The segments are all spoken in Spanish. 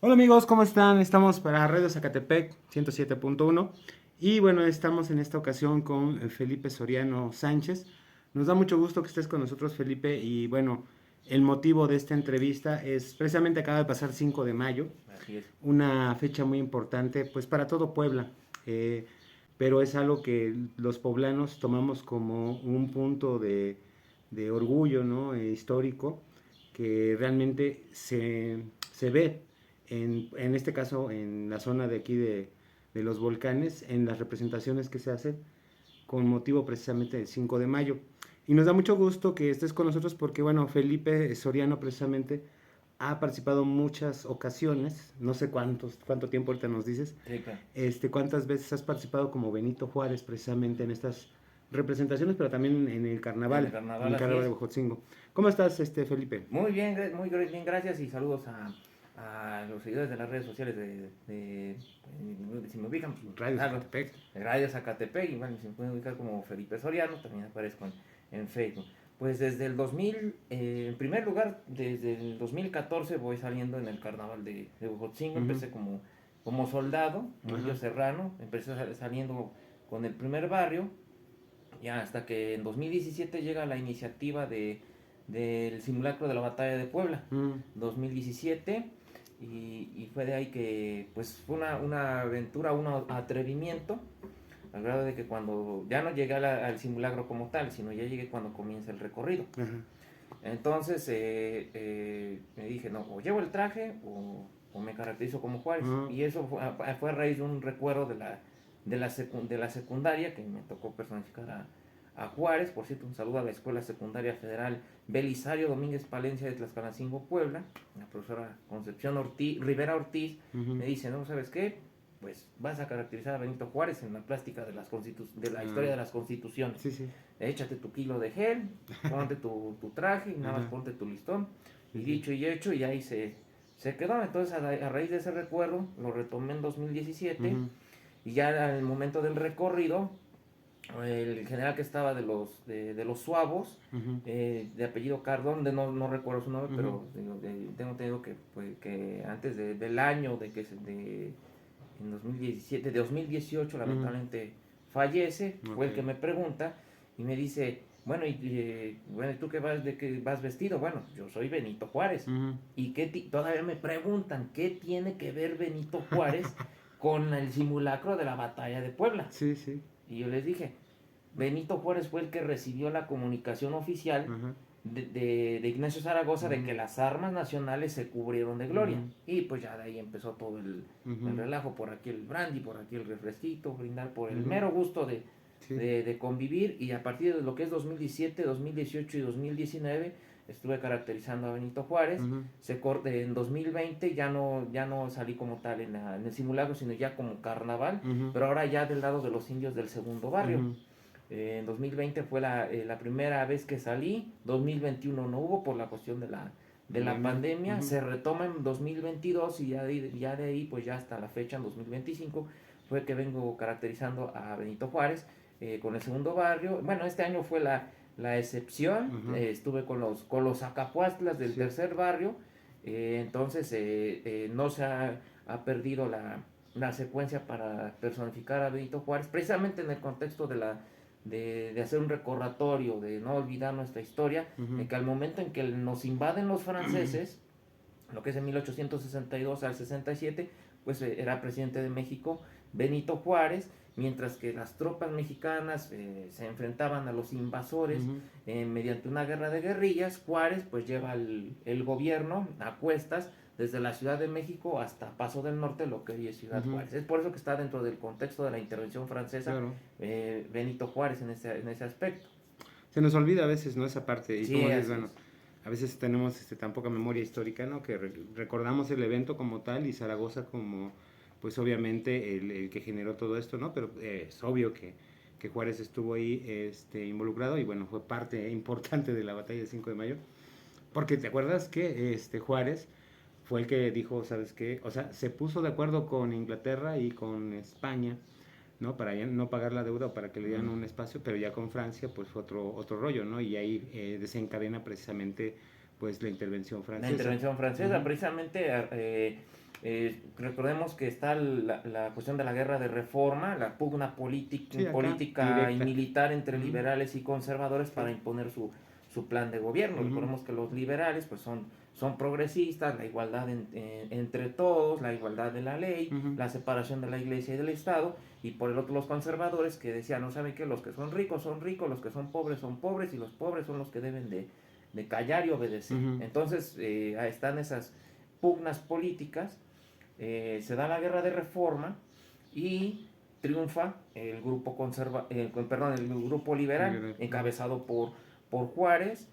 Hola amigos, ¿cómo están? Estamos para Radio Zacatepec 107.1 y bueno, estamos en esta ocasión con Felipe Soriano Sánchez. Nos da mucho gusto que estés con nosotros, Felipe, y bueno, el motivo de esta entrevista es precisamente acaba de pasar 5 de mayo, Así es. una fecha muy importante pues para todo Puebla, eh, pero es algo que los poblanos tomamos como un punto de orgullo, ¿no? Histórico, que realmente se ve en este caso en la zona de aquí de los volcanes, en las representaciones que se hacen con motivo precisamente del 5 de mayo. Y nos da mucho gusto que estés con nosotros porque, bueno, Felipe Soriano precisamente ha participado en muchas ocasiones, no sé cuánto tiempo ahorita nos dices, Sí, claro. cuántas veces has participado como Benito Juárez precisamente en estas representaciones, pero también En el en carnaval, el así carnaval de es. Huejotzingo. ¿Cómo estás, Felipe? Muy bien, bien, gracias y saludos a los seguidores de las redes sociales si me ubican, Radio claro, Zacatepec. de Radio Zacatepec, y bueno, si me pueden ubicar como Felipe Soriano, también aparezco en Facebook. Pues desde el 2000, en primer lugar, desde el 2014 voy saliendo en el carnaval de Huejotzingo, Ujú. empecé como soldado, como Ajá. indio serrano, empecé saliendo con el primer barrio. Ya hasta que en 2017 llega la iniciativa del simulacro de la batalla de Puebla, Mm. 2017, y fue de ahí que pues fue una aventura, un atrevimiento, al grado de que cuando ya no llegué al simulacro como tal, sino ya llegué cuando comienza el recorrido. Ajá. Entonces me dije, no, o llevo el traje o me caracterizo como Juárez. Ajá. Y eso fue a raíz de un recuerdo de la secundaria que me tocó personificar a Juárez. Por cierto, un saludo a la Escuela Secundaria Federal Belisario Domínguez Palencia de Tlaxcalancingo, Puebla. La profesora Concepción Rivera Ortiz Ujú. me dice, ¿no sabes qué? Pues vas a caracterizar a Benito Juárez en la plástica de la historia Ah, de las constituciones. sí, sí. Échate tu kilo de gel, ponte tu traje y nada más Ajá. ponte tu listón. Sí, Y sí. dicho y hecho, y ahí se quedó. Entonces, a raíz de ese recuerdo, lo retomé en 2017. Ujú. Y ya en el momento del recorrido, el general que estaba de los Suavos, Ujú. de apellido Cardón, no recuerdo su nombre, Ujú. pero tengo entendido que antes del año en 2017, de 2018 Ujú. lamentablemente fallece, fue Ok. el que me pregunta y me dice, bueno, bueno, ¿tú de qué vas vestido? Bueno, yo soy Benito Juárez. Ujú. Y todavía me preguntan, ¿qué tiene que ver Benito Juárez con el simulacro de la batalla de Puebla? Sí, sí. Y yo les dije, Benito Juárez fue el que recibió la comunicación oficial Ajá. de Ignacio Zaragoza de Ujú. que las armas nacionales se cubrieron de gloria. Ujú. Y pues ya de ahí empezó todo el Ujú. relajo, por aquí el brandy, por aquí el refresquito, brindar por el Ujú. mero gusto de, Sí. de, de convivir. Y a partir de lo que es 2017, 2018 y 2019 estuve caracterizando a Benito Juárez. Ujú. En 2020 ya no salí como tal en el simulacro, sino ya como carnaval, Ujú. pero ahora ya del lado de los indios del segundo barrio. Ujú. En 2020 fue la primera vez que salí, 2021 no hubo por la cuestión de la Pandemia. pandemia, Ujú. se retoma en 2022 y ya de ahí, pues ya hasta la fecha, en 2025, fue que vengo caracterizando a Benito Juárez con el segundo barrio. Bueno, este año fue la excepción, Ajá. estuve con los Acapuastlas del Sí. tercer barrio, entonces no se ha perdido la secuencia para personificar a Benito Juárez, precisamente en el contexto de hacer un recordatorio, de no olvidar nuestra historia, de Ujú. que al momento en que nos invaden los franceses, lo que es en 1862 al 67, pues era presidente de México Benito Juárez, mientras que las tropas mexicanas se enfrentaban a los invasores Ujú. mediante una guerra de guerrillas. Juárez pues lleva el gobierno a cuestas desde la Ciudad de México hasta Paso del Norte, lo que hoy es Ciudad Ujú. Juárez. Es por eso que está dentro del contexto de la intervención francesa Claro. Benito Juárez en ese aspecto. Se nos olvida a veces, ¿no? Esa parte. Y Sí, como dices, así bueno, es. a veces tenemos tan poca memoria histórica, ¿no? Que recordamos el evento como tal y Zaragoza como, pues obviamente, el que generó todo esto, ¿no? Pero es obvio que Juárez estuvo ahí involucrado y bueno, fue parte importante de la batalla del 5 de mayo. Porque te acuerdas que Juárez fue el que dijo, ¿sabes qué? O sea, se puso de acuerdo con Inglaterra y con España, ¿no? Para ya no pagar la deuda o para que le dieran Mm. un espacio, pero ya con Francia pues fue otro rollo, ¿no? Y ahí desencadena precisamente pues la intervención La francesa. intervención francesa, Ujú. precisamente Recordemos que está la cuestión de la guerra de reforma, la pugna política directa. y militar entre liberales y conservadores para imponer su plan de gobierno. Recordemos que los liberales pues son progresistas, la igualdad entre todos, la igualdad de la ley, la separación de la iglesia y del Estado, y por el otro los conservadores que decían, no saben qué, los que son ricos, los que son pobres, y los pobres son los que deben de callar y obedecer. Entonces están esas pugnas políticas, se da la guerra de reforma y triunfa el grupo el grupo liberal, encabezado por Juárez.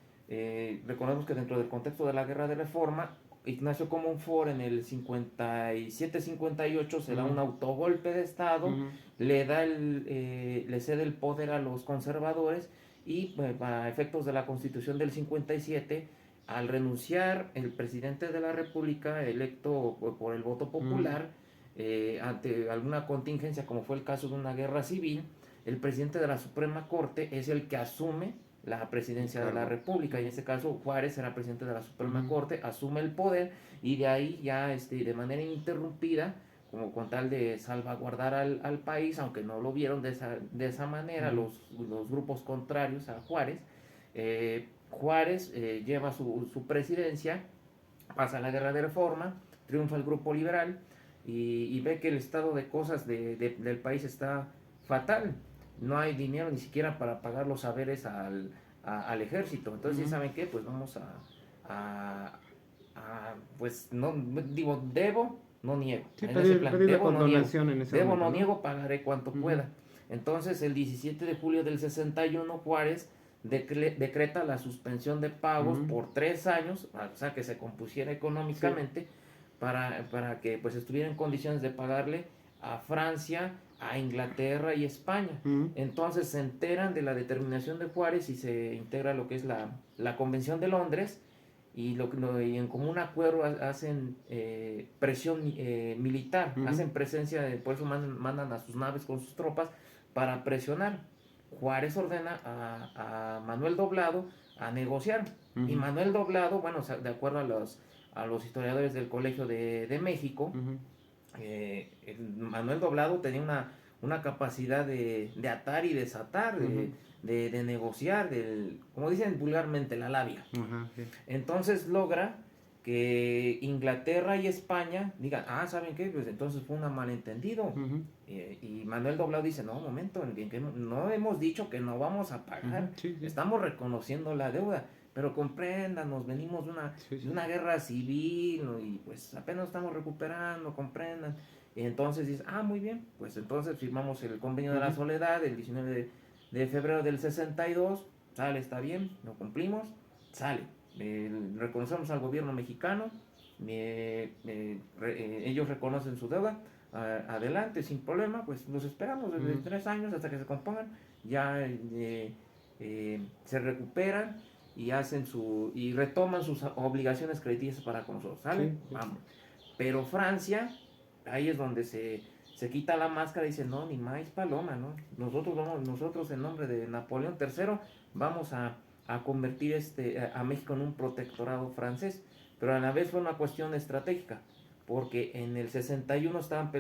Recordemos que dentro del contexto de la guerra de reforma, Ignacio Comonfort en el 57-58 se da un autogolpe de Estado, le cede el poder a los conservadores y a efectos de la Constitución del 57, al renunciar el presidente de la República electo por el voto popular, ante alguna contingencia como fue el caso de una guerra civil, el presidente de la Suprema Corte es el que asume la presidencia de la República, y en este caso Juárez era presidente de la Suprema Corte, asume el poder, y de ahí ya de manera ininterrumpida, como con tal de salvaguardar al país, aunque no lo vieron de esa manera los grupos contrarios a Juárez, Juárez lleva su presidencia, pasa la guerra de reforma, triunfa el grupo liberal, y ve que el estado de cosas del país está fatal. No hay dinero ni siquiera para pagar los saberes al ejército. Entonces, ¿saben qué? Pues vamos pues no digo, debo, no niego. Sí, en ese plan, debo, no niego. En ese Debo, momento, no niego, pagaré cuanto pueda. Entonces, el 17 de julio del 61, Juárez decreta la suspensión de pagos por 3 años, o sea, que se compusiera económicamente, para que pues estuviera en condiciones de pagarle a Francia, a Inglaterra y España. Entonces se enteran de la determinación de Juárez y se integra lo que es la Convención de Londres, y en común acuerdo hacen presión militar, hacen presencia, por eso mandan a sus naves con sus tropas para presionar. Juárez ordena a Manuel Doblado a negociar, y Manuel Doblado, bueno, de acuerdo a los historiadores del Colegio de México, Manuel Doblado tenía una capacidad de atar y desatar, de negociar, como dicen vulgarmente, la labia. Entonces logra que Inglaterra y España digan, ¿saben qué? Pues entonces fue un malentendido. Y Manuel Doblado dice, no, momento, no hemos dicho que no vamos a pagar, estamos reconociendo la deuda, pero comprendan, nos venimos de una guerra civil, ¿no? Y pues apenas estamos recuperando, comprendan. Y entonces dice, muy bien, pues entonces firmamos el convenio de la soledad el 19 de febrero del 62, sale, está bien, lo cumplimos, sale. Reconocemos al gobierno mexicano, ellos reconocen su deuda, adelante, sin problema, pues los esperamos desde 3 años hasta que se compongan, ya se recuperan y y retoman sus obligaciones crediticias para con nosotros, ¿sale? Vamos. Pero Francia, ahí es donde se quita la máscara y dice, no, ni más paloma, ¿no? Nosotros en nombre de Napoleón III vamos a convertir a México en un protectorado francés, pero a la vez fue una cuestión estratégica, porque en el 61 estaban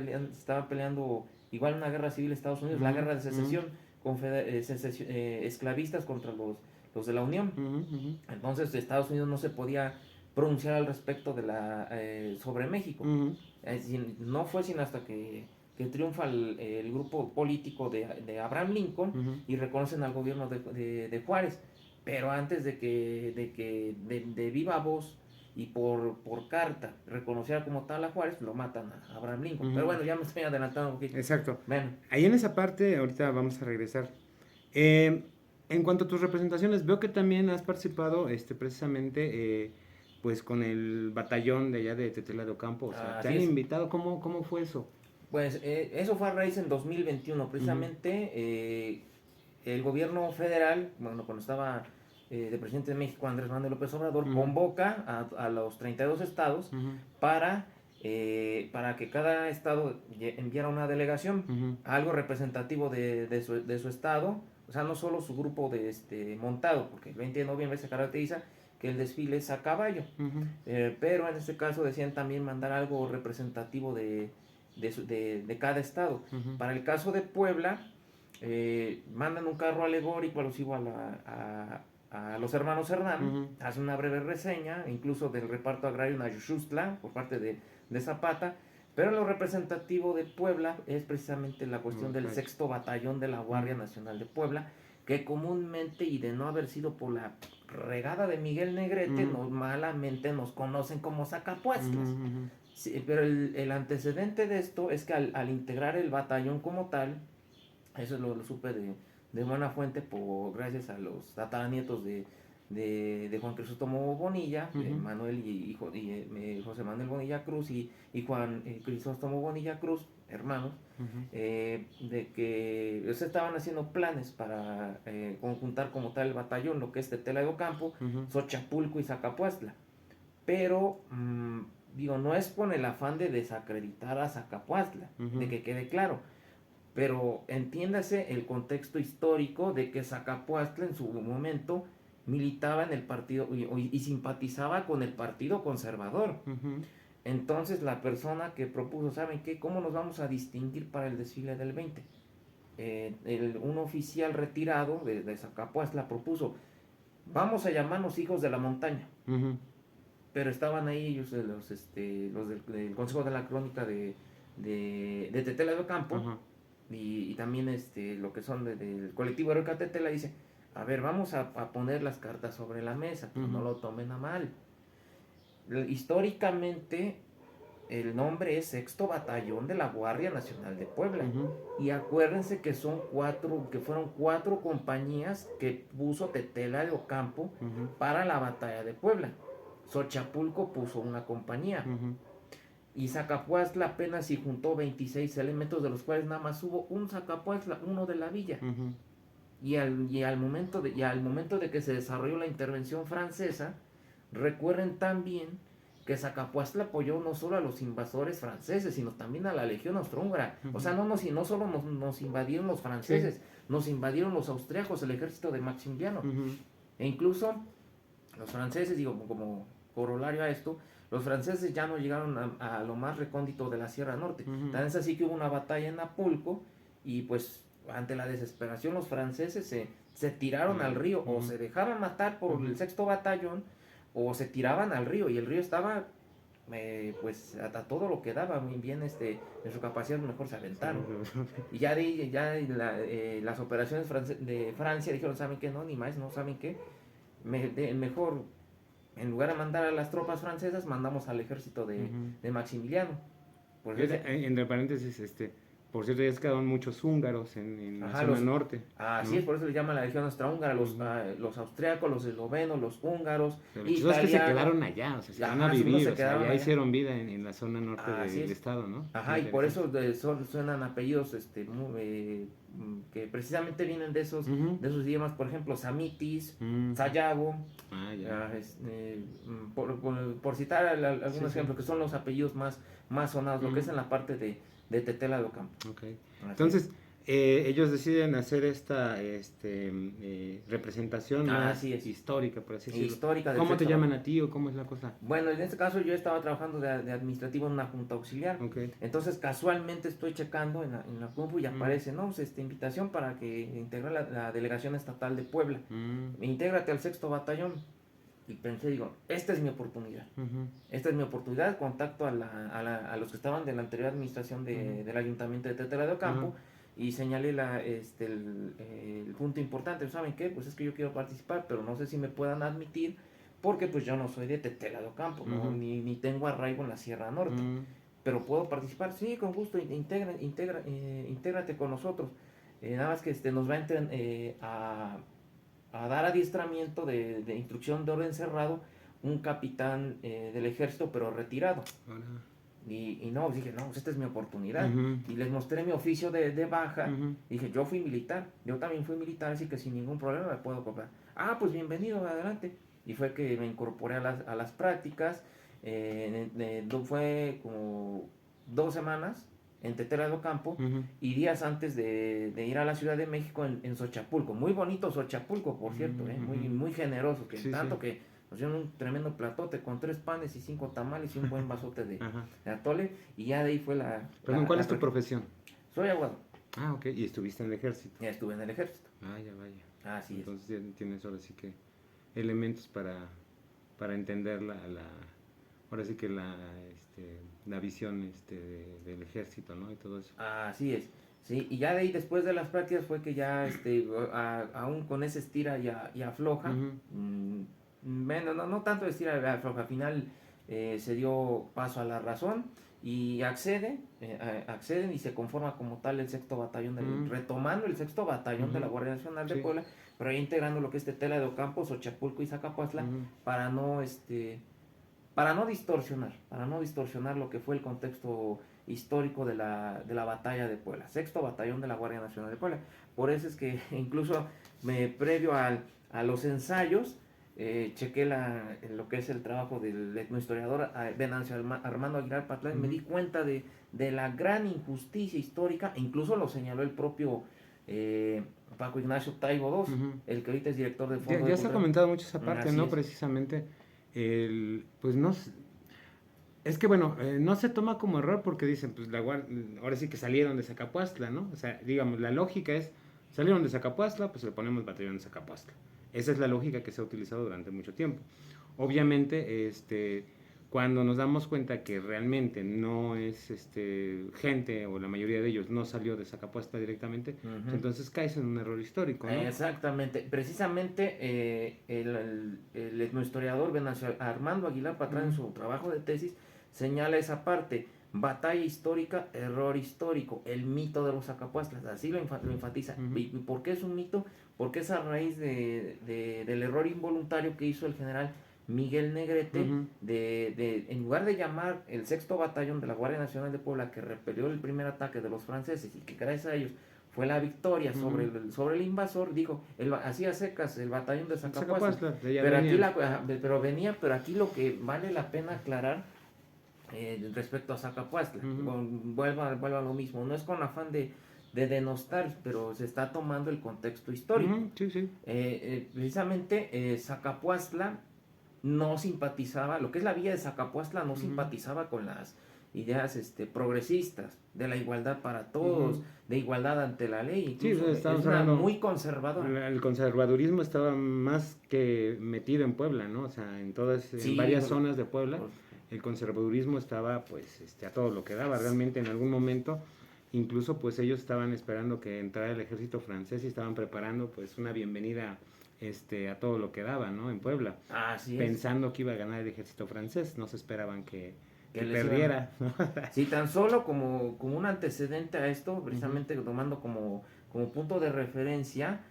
peleando igual una guerra civil Estados Unidos, la guerra de secesión, esclavistas contra los de la Unión. Entonces Estados Unidos no se podía pronunciar al respecto sobre México. No fue sino hasta que triunfa el grupo político de Abraham Lincoln y reconocen al gobierno de Juárez. Pero antes de que de viva voz y por carta reconociera como tal a Juárez, lo matan a Abraham Lincoln. Pero bueno, ya me estoy adelantando un poquito. Exacto. Bueno. Ahí en esa parte, ahorita vamos a regresar. En cuanto a tus representaciones, veo que también has participado precisamente pues con el batallón de allá de Tetela de Ocampo. O sea, ¿te han invitado? ¿Cómo fue eso? Pues eso fue a raíz en 2021. Precisamente el gobierno federal, bueno, cuando estaba de presidente de México Andrés Manuel López Obrador, convoca a los 32 estados para que cada estado enviara una delegación, algo representativo de su estado, o sea, no solo su grupo montado, porque el 20 de noviembre se caracteriza que el desfile es a caballo. Ujú. Pero en este caso decían también mandar algo representativo de cada estado. Ujú. Para el caso de Puebla, mandan un carro alegórico alusivo a los hermanos Hernán, Ujú. hacen una breve reseña, incluso del reparto agrario en Ayushustla, por parte de Zapata, pero lo representativo de Puebla es precisamente la cuestión del Ok. 6º Batallón de la Guardia Nacional de Puebla, que comúnmente, y de no haber sido por la regada de Miguel Negrete, malamente nos conocen como sacapuestlas. Ujú, ujú. Sí, pero el antecedente de esto es que al integrar el batallón como tal, eso lo supe de buena fuente gracias a los tataranietos de Juan Crisóstomo Bonilla, Ujú. Manuel José Manuel Bonilla Cruz y Juan Crisóstomo Bonilla Cruz, hermanos, Ujú. de que se estaban haciendo planes para conjuntar como tal el batallón, lo que es Tetela de Ocampo, Ujú. Xochapulco y Zacapuestla. Pero, digo, no es con el afán de desacreditar a Zacapuestla, Ujú. de que quede claro, pero entiéndase el contexto histórico de que Zacapuestla en su momento militaba en el partido y simpatizaba con el Partido Conservador. Ujú. Entonces la persona que propuso, ¿saben qué? ¿Cómo nos vamos a distinguir para el desfile del 20? Un oficial retirado de Zacapuestla propuso, vamos a llamarnos hijos de la montaña. Ujú. Pero estaban ahí ellos, los del Consejo de la Crónica de Tetela de Ocampo, Ajá. y también lo que son del colectivo Heroica Tetela, dice, a ver, vamos a poner las cartas sobre la mesa, pero no Ujú. lo tomen a mal. Históricamente, el nombre es 6º Batallón de la Guardia Nacional de Puebla. Ujú. Y acuérdense que fueron cuatro compañías que puso Tetela de Ocampo Ujú. para la batalla de Puebla. Xochapulco puso una compañía. Ujú. Y Zacapuastla apenas si juntó 26 elementos, de los cuales nada más hubo un Zacapuastla, uno de la villa. Ujú. Y al momento de que se desarrolló la intervención francesa, recuerden también que Zacapuastla apoyó no solo a los invasores franceses, sino también a la Legión Austrohúngara. O sea, no solo nos invadieron los franceses, Sí. nos invadieron los austriacos, el ejército de Maximiliano. Ujú. E incluso los franceses, digo, como corolario a esto, los franceses ya no llegaron a lo más recóndito de la Sierra Norte. Ujú. Tan es así que hubo una batalla en Apulco y pues ante la desesperación los franceses se tiraron al río, o Ujú. se dejaban matar por Ujú. el 6º batallón, o se tiraban al río, y el río estaba pues a todo lo que daba, muy bien, en su capacidad, mejor se aventaron. Y las operaciones de Francia dijeron, ¿saben qué? No, ni más, no saben qué. Mejor, en lugar de mandar a las tropas francesas, mandamos al ejército Ujú. de Maximiliano. Por eso Fíjate, entre paréntesis, por cierto, ya se quedaron muchos húngaros en la ajá, zona norte, así ¿no? es, por eso le llaman la Legión Austrohúngara, Ujú. los austriacos, los eslovenos, los húngaros, Pero lo chistoso es que se italianos. quedaron allá, o sea, se van a Ajá, sí, unos vivir, se o sea, quedaron ya allá. hicieron vida en la zona norte Así del es. estado, ¿no? Qué Ajá, y por eso suenan apellidos que precisamente vienen Ujú. de esos idiomas, por ejemplo, Samitis, Mm. Sayago, Ah, ya. por citar algunos Sí, sí. ejemplos, que son los apellidos más sonados, lo que es Ujú. en la parte de Tetela de Ocampo. Ok. Así Entonces, ellos deciden hacer esta representación más así es. histórica, por así decirlo. Histórica del ¿Cómo te sexto llaman a ti o cómo es la cosa? Bueno, en este caso yo estaba trabajando de administrativo en una junta auxiliar. Ok. Entonces casualmente estoy checando en la compu y aparece, ¿no? Pues, invitación para que integre la delegación estatal de Puebla. Mm. Intégrate al 6º batallón. Y pensé, digo, esta es mi oportunidad. Ujú. Esta es mi oportunidad. Contacto a los que estaban de la anterior administración del ayuntamiento de Tetela de Ocampo. Ujú. Y señalé el punto importante. ¿Saben qué? Pues es que yo quiero participar, pero no sé si me puedan admitir, porque pues yo no soy de Tetela de Ocampo, ¿no? Ujú. ni tengo arraigo en la Sierra Norte. Mm. Pero puedo participar, sí, con gusto, intégrate con nosotros. Nada más que nos va a dar adiestramiento de instrucción de orden cerrado un capitán del ejército, pero retirado. Ahora. Y no, dije, no, pues esta es mi oportunidad. Ujú. Y les mostré mi oficio de baja. Ujú. Dije, yo fui militar, yo también fui militar, así que sin ningún problema me puedo comprar. Ah, pues bienvenido, adelante. Y fue que me incorporé a las prácticas. Fue como 2 semanas en Tetela de Ocampo, Ujú. y días antes de ir a la Ciudad de México en Xochapulco. Muy bonito Xochapulco, por cierto, muy, Ujú. muy generoso, que Sí, tanto sí. que nos dieron un tremendo platote con 3 panes y 5 tamales y un buen vasote de, Ajá. de atole, y ya de ahí fue la... Perdón, la- ¿cuál la es tu tra- profesión? Soy abogado, Ah, ok, y estuviste en el ejército. ya estuve en el ejército, Vaya, vaya. así es. Entonces ya tienes ahora sí que elementos para entender ahora sí que la visión del ejército, ¿no? Y todo eso. Así es, sí, y ya de ahí después de las prácticas fue que ya, aún con ese estira y afloja, Ujú. bueno, no tanto estira y afloja, al final se dio paso a la razón y acceden y se conforma como tal el sexto batallón, Ujú. retomando el sexto batallón de la Ujú. Guardia Nacional de Sí. Puebla, pero ya integrando lo que es Tetela de Ocampo, Xochapulco y Zacapuazla, Ujú. para no, para no distorsionar lo que fue el contexto histórico de la batalla de Puebla, sexto batallón de la Guardia Nacional de Puebla. Por eso es que incluso previo a los ensayos, chequé lo que es el trabajo del etnohistoriador Venancio Armando Aguilar Patlán, y me di Ujú. cuenta de la gran injusticia histórica, e incluso lo señaló el propio Paco Ignacio Taibo II, Ujú. el que ahorita es director del Ya, Fondo de ya se ha Cultura. comentado mucho esa parte, Así ¿no? es. Precisamente, pues no, es que bueno, no se toma como error porque dicen, pues ahora sí que salieron de Zacapuastla, ¿no? O sea, digamos, la lógica es, salieron de Zacapuastla, pues le ponemos batallón de Zacapuastla. Esa es la lógica que se ha utilizado durante mucho tiempo. Obviamente, cuando nos damos cuenta que realmente no es gente, o la mayoría de ellos no salió de Zacapuastla directamente, pues Ujú. entonces caes en un error histórico, ¿no? Exactamente, precisamente el etnohistoriador Venancio Armando Aguilar Patrán en Mm. su trabajo de tesis señala esa parte, batalla histórica, error histórico, el mito de los Zacapuastlas, así lo enfatiza. Ujú. ¿Y por qué es un mito? Porque es a raíz del error involuntario que hizo el general Miguel Negrete, Ujú. en lugar de llamar el sexto batallón de la Guardia Nacional de Puebla, que repelió el primer ataque de los franceses y que gracias a ellos fue la victoria sobre Ujú. el invasor, dijo, hacía secas el batallón de Zacapuazla, Zacapuastla, de allá pero aquí venían. pero aquí lo que vale la pena aclarar respecto a Zacapuastla, Ujú. vuelva a lo mismo, no es con afán de denostar, pero se está tomando el contexto histórico. Ujú. Sí, sí. Precisamente Zacapuastla no simpatizaba, lo que es la villa de Zacapuastla no Ujú. simpatizaba con las ideas progresistas, de la igualdad para todos, Ujú. de igualdad ante la ley, Sí, incluso es estamos una hablando, muy conservadora. el conservadurismo estaba más que metido en Puebla, ¿no? O sea, en Sí, varias zonas de Puebla, por- el conservadurismo estaba pues a todo lo que daba. Realmente en algún momento, incluso pues ellos estaban esperando que entrara el ejército francés y estaban preparando pues una bienvenida a todo lo que daba, ¿no? En Puebla, así es, pensando que iba a ganar el ejército francés, no se esperaban que que les iban. perdiera, ¿no? Sí, tan solo como un antecedente a esto, Ujú. precisamente tomando como punto de referencia,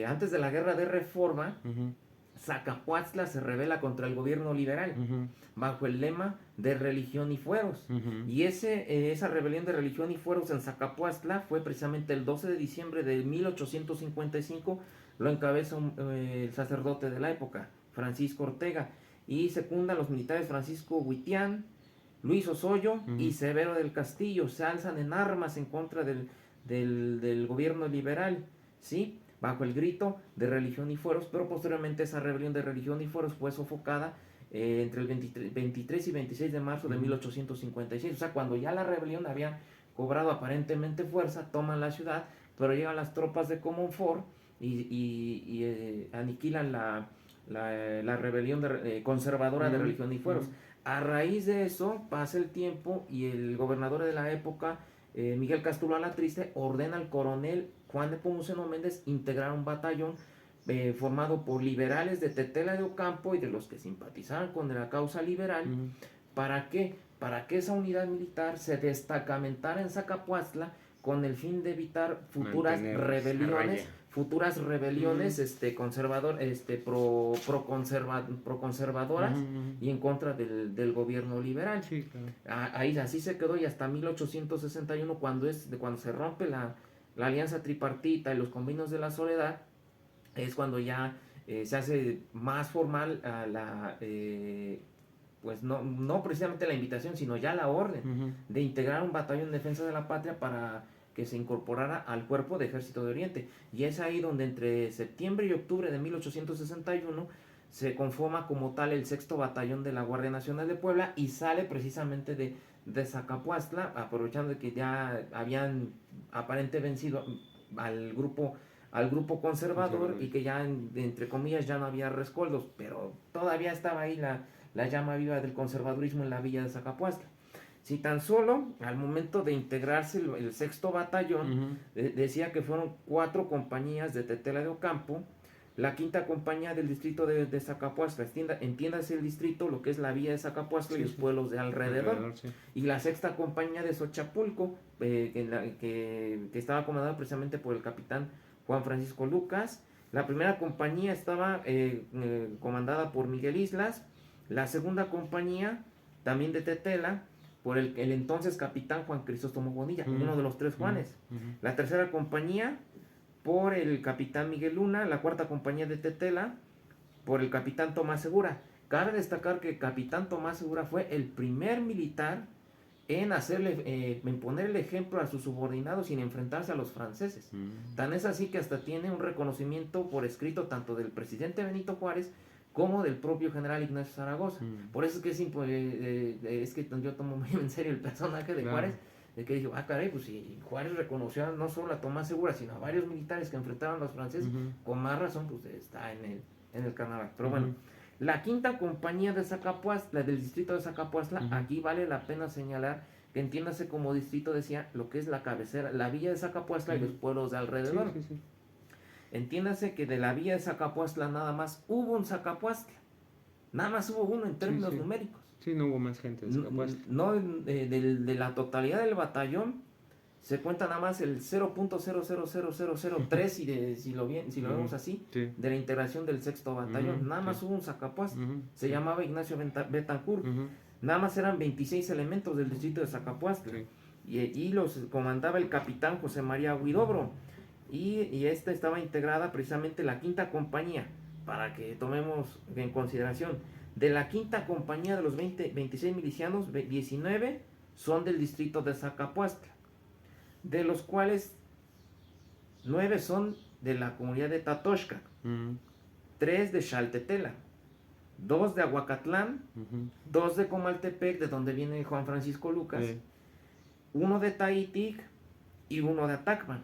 antes de la guerra de reforma, Ujú. Zacapuatzla se rebela contra el gobierno liberal Ujú. bajo el lema de religión y fueros. Ujú. Y esa rebelión de religión y fueros en Zacapuatzla fue precisamente el 12 de diciembre de 1855, lo encabeza el sacerdote de la época, Francisco Ortega, y secundan los militares Francisco Huitián, Luis Osoyo y Ujú. Severo del Castillo, se alzan en armas en contra del gobierno liberal, ¿sí? Bajo el grito de religión y fueros, pero posteriormente esa rebelión de religión y fueros fue sofocada entre el 23 y 26 de marzo de Ujú. 1856, o sea, cuando ya la rebelión había cobrado aparentemente fuerza, toman la ciudad, pero llegan las tropas de Comonfort y aniquilan la rebelión conservadora de Ujú. religión y fueros. Ujú. A raíz de eso pasa el tiempo y el gobernador de la época, Miguel Castro Alatriste, ordena al coronel Juan de Pomuceno Méndez integrar un batallón formado por liberales de Tetela de Ocampo y de los que simpatizaban con la causa liberal. Ujú. ¿Para qué? Para que esa unidad militar se destacamentara en Zacapuastla con el fin de evitar Mantenerlos a raya. futuras Ujú. rebeliones pro Ujú. conservadoras Ujú. y en contra del gobierno liberal. Sí, claro. Ahí así se quedó y hasta 1861 cuando se rompe la alianza tripartita y los convenios de la Soledad, es cuando ya se hace más formal pues no precisamente la invitación, sino ya la orden Ujú. de integrar un batallón de defensa de la patria para que se incorporara al cuerpo de ejército de Oriente. Y es ahí donde entre septiembre y octubre de 1861 se conforma como tal el 6º Batallón de la Guardia Nacional de Puebla y sale precisamente de Zacapuastla, aprovechando de que ya habían aparente vencido al grupo conservador y que ya, entre comillas, ya no había rescoldos, pero todavía estaba ahí la llama viva del conservadurismo en la villa de Zacapuastla. Si tan solo al momento de integrarse el 6º Batallón, decía que fueron 4 compañías de Tetela de Ocampo, la 5ª compañía del distrito de Zacapuastla, entiéndase el distrito, lo que es la villa de Zacapuastla y los pueblos de alrededor, y la 6ª compañía de Xochapulco, que estaba comandada precisamente por el capitán Juan Francisco Lucas. La primera compañía estaba comandada por Miguel Islas, la 2ª compañía, también de Tetela, por el entonces capitán Juan Crisóstomo Bonilla, uno de los 3 Juanes. La 3ª compañía por el capitán Miguel Luna, la 4ª compañía de Tetela por el capitán Tomás Segura. Cabe destacar que el capitán Tomás Segura fue el primer militar en poner el ejemplo a sus subordinados sin enfrentarse a los franceses. Tan es así que hasta tiene un reconocimiento por escrito tanto del presidente Benito Juárez como del propio general Ignacio Zaragoza. Por eso es que es que yo tomo muy en serio el personaje de Juárez, de que dijo, caray, pues si Juárez reconoció no solo a Tomás Segura, sino a varios militares que enfrentaban a los franceses, con más razón, pues está en el carnaval. Pero bueno, la 5ª compañía de Zacapuastla, del distrito de Zacapuastla, aquí vale la pena señalar que entiéndase como distrito, decía, lo que es la cabecera, la villa de Zacapuastla y los pueblos de alrededor. Entiéndase que de la villa de Zacapuastla nada más hubo un Zacapuastla, nada más hubo uno en términos numéricos. Sí, no hubo más gente de Zacapuastla. No, de la totalidad del batallón se cuenta nada más el 0.000003 si lo vemos así, de la integración del 6º batallón. Nada más hubo un Zacapuastla, se llamaba Ignacio Betancourt. Nada más eran 26 elementos del distrito de Zacapuastla. Y los comandaba el capitán José María Huidobro. Y esta estaba integrada precisamente la 5ª compañía, para que tomemos en consideración. De la 5ª compañía de los 26 milicianos, 19 son del distrito de Zacapuastla, de los cuales 9 son de la comunidad de Tatoxca, 3 de Xaltetela, 2 de Aguacatlán, 2 de Comaltepec, de donde viene Juan Francisco Lucas, 1 de Taitic y 1 de Atacman.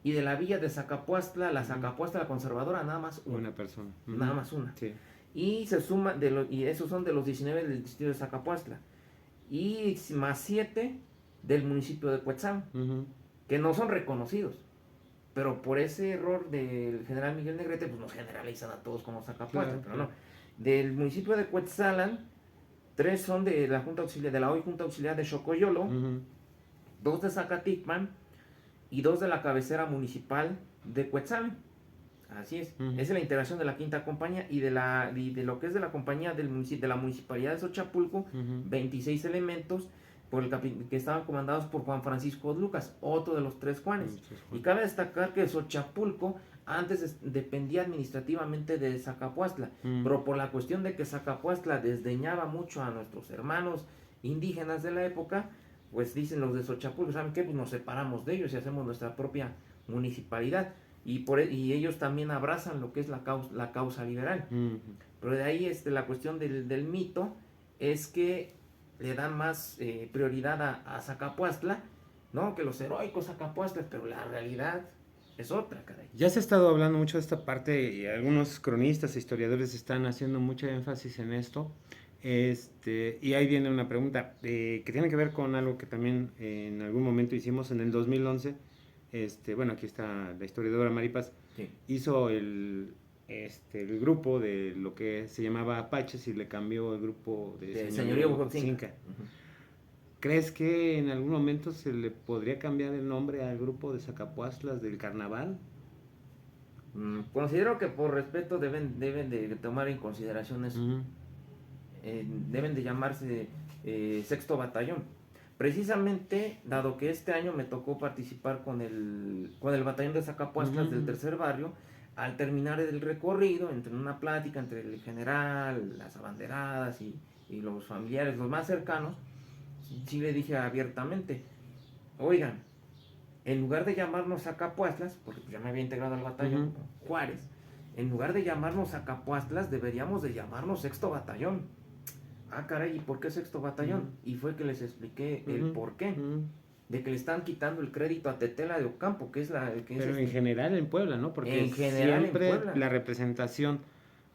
Y de la villa de Zacapuastla, la conservadora, nada más una persona. Nada más una. Y se suma, y esos son de los 19 del distrito de Zacapuastla. Y más 7 del municipio de Cuetzal, que no son reconocidos. Pero por ese error del general Miguel Negrete, pues nos generalizan a todos como Zacapuastla. Pero no. Del municipio de Cuetzalan, 3 son de la Junta Auxiliar, de la hoy Junta Auxiliar de Xocoyolo, 2 de Zacaticman y 2 de la cabecera municipal de Cuetzalan. Así es. Esa es la integración de la 5ª compañía y de lo que es de la compañía de la municipalidad de Xochapulco, 26 elementos que estaban comandados por Juan Francisco Lucas, otro de los 3 Juanes. Y cabe destacar que Xochapulco antes dependía administrativamente de Zacapuastla, pero por la cuestión de que Zacapuastla desdeñaba mucho a nuestros hermanos indígenas de la época, pues dicen los de Xochapulco, ¿saben qué? Pues nos separamos de ellos y hacemos nuestra propia municipalidad. Y ellos también abrazan lo que es la causa liberal. Pero de ahí la cuestión del mito es que le dan más prioridad a Zacapuastla, ¿no? Que los heroicos Zacapuastla, pero la realidad es otra, caray. Ya se ha estado hablando mucho de esta parte y algunos cronistas e historiadores están haciendo mucho énfasis en esto. Y ahí viene una pregunta que tiene que ver con algo que también en algún momento hicimos en el 2011. Bueno, aquí está la historiadora Maripaz, hizo el grupo de lo que se llamaba Apaches y le cambió el grupo de Señoría Huejotzinca. ¿Crees que en algún momento se le podría cambiar el nombre al grupo de Zacapuastlas del Carnaval? Considero que por respeto deben de tomar en consideración eso. Deben de llamarse 6º Batallón. Precisamente, dado que este año me tocó participar con el batallón de Zacapuastlas del tercer barrio, al terminar el recorrido, entre una plática entre el general, las abanderadas y los familiares, los más cercanos, sí le dije abiertamente, oigan, en lugar de llamarnos Zacapuastlas, porque ya me había integrado al batallón Juárez, en lugar de llamarnos Acapuastlas, deberíamos de llamarnos Sexto Batallón. Ah, caray, ¿y por qué Sexto Batallón? Y fue que les expliqué el por qué. De que le están quitando el crédito a Tetela de Ocampo, que es la... Pero en general en Puebla, ¿no? Porque en general siempre en Puebla. la representación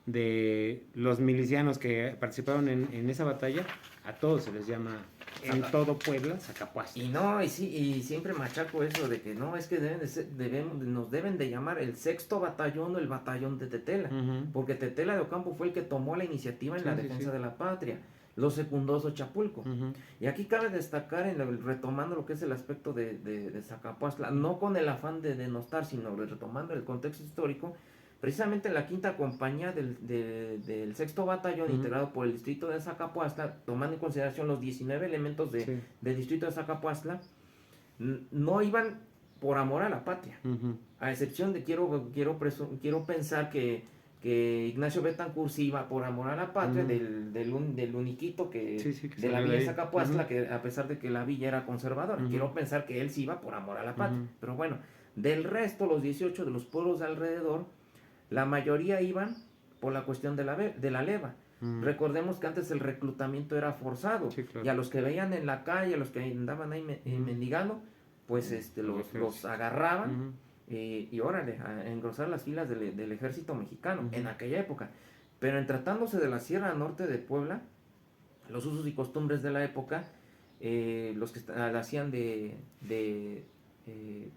de los milicianos que participaron en esa batalla, a todos se les llama en todo Puebla Zacapuastla. Y no, y sí, y siempre machaco eso de que no, es que nos deben de llamar el Sexto Batallón o el Batallón de Tetela, porque Tetela de Ocampo fue el que tomó la iniciativa en la defensa de la patria, lo secundó Xochapulco. Y aquí cabe destacar, retomando lo que es el aspecto de Zacapuastla, no con el afán de denostar, sino retomando el contexto histórico. Precisamente la quinta compañía del sexto batallón, integrado por el distrito de Zacapuastla, tomando en consideración los 19 elementos del distrito de Zacapuastla, no iban por amor a la patria, a excepción de quiero pensar que Ignacio Betancourt sí iba por amor a la patria, del uniquito de la villa de Zacapuastla, que a pesar de que la villa era conservadora, quiero pensar que él sí iba por amor a la patria, pero bueno, del resto, los 18 de los pueblos de alrededor, la mayoría iban por la cuestión de la leva. Recordemos que antes el reclutamiento era forzado, y a los que veían en la calle, a los que andaban ahí mendigando, pues los agarraban y órale, a engrosar las filas del ejército mexicano en aquella época. Pero en tratándose de la Sierra Norte de Puebla, los usos y costumbres de la época, los que hacían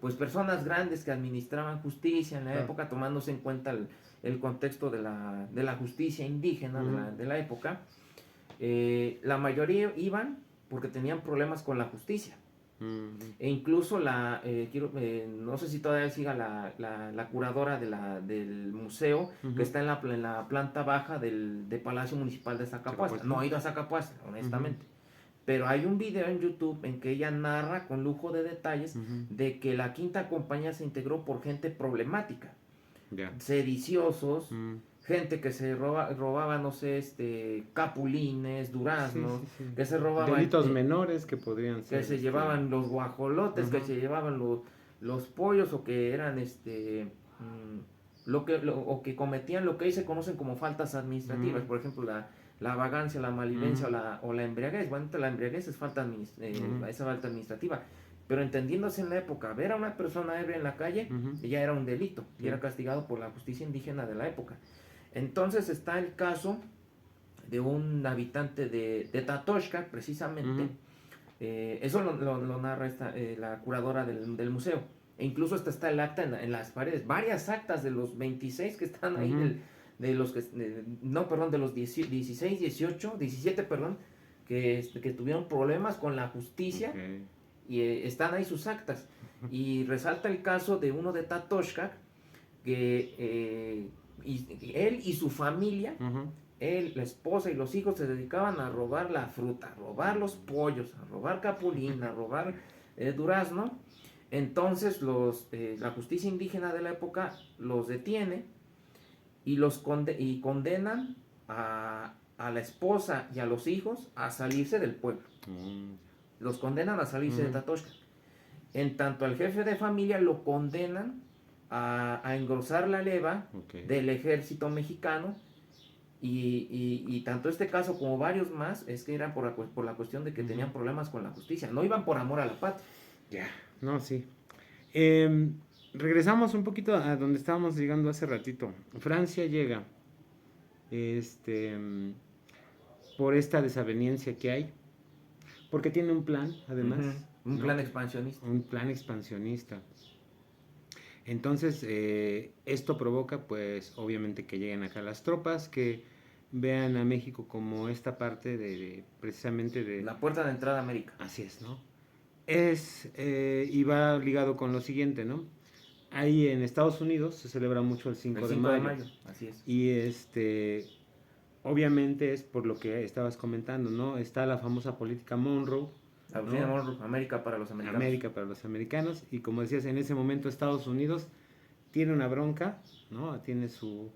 pues personas grandes que administraban justicia en la época, tomándose en cuenta el contexto de la justicia indígena de la época, la mayoría iban porque tenían problemas con la justicia. E incluso no sé si todavía siga la curadora del museo, que está en la planta baja de Palacio Municipal de Zacapuastla. No he ido a Zacapuastla, honestamente. Pero hay un video en YouTube en que ella narra con lujo de detalles de que la quinta compañía se integró por gente problemática, sediciosos, gente que se robaba, no sé, capulines, duraznos, que se robaban delitos menores que podrían ser, que se llevaban los guajolotes, que se llevaban los pollos, o que eran o que cometían lo que ahí se conocen como faltas administrativas, por ejemplo la vagancia, la malivencia o la embriaguez. Bueno, la embriaguez es esa falta administrativa, pero entendiéndose en la época, ver a una persona ebria en la calle ya era un delito y era castigado por la justicia indígena de la época. Entonces está el caso de un habitante de Tatoxca, precisamente. Eso lo narra la curadora del museo. E incluso está el acta en las paredes, varias actas de los 26 que están ahí, de los 16, 18, 17, perdón, que tuvieron problemas con la justicia, y están ahí sus actas. Y resalta el caso de uno de Tatoxca, que él y su familia, él, la esposa y los hijos, se dedicaban a robar la fruta, a robar los pollos, a robar capulín, a robar durazno. Entonces la justicia indígena de la época los detiene y condenan a la esposa y a los hijos a salirse del pueblo. Los condenan a salirse de Tatoxca. En tanto al jefe de familia lo condenan a engrosar la leva del ejército mexicano. Y tanto este caso como varios más es que eran por la cuestión de que tenían problemas con la justicia, no iban por amor a la patria. No, sí. Regresamos un poquito a donde estábamos llegando hace ratito. Francia llega por esta desaveniencia que hay, porque tiene un plan, además. Un plan expansionista. Un plan expansionista. Entonces, esto provoca, pues, obviamente que lleguen acá las tropas, que vean a México como esta parte precisamente de... la puerta de entrada a América. Así es, ¿no? Y va ligado con lo siguiente, ¿no? Ahí en Estados Unidos se celebra mucho el 5 de mayo. Así es. Y obviamente es por lo que estabas comentando, ¿no? Está la famosa política Monroe. La doctrina Monroe, América para los americanos. América para los americanos. Y como decías, en ese momento Estados Unidos tiene una bronca, ¿no? Tiene su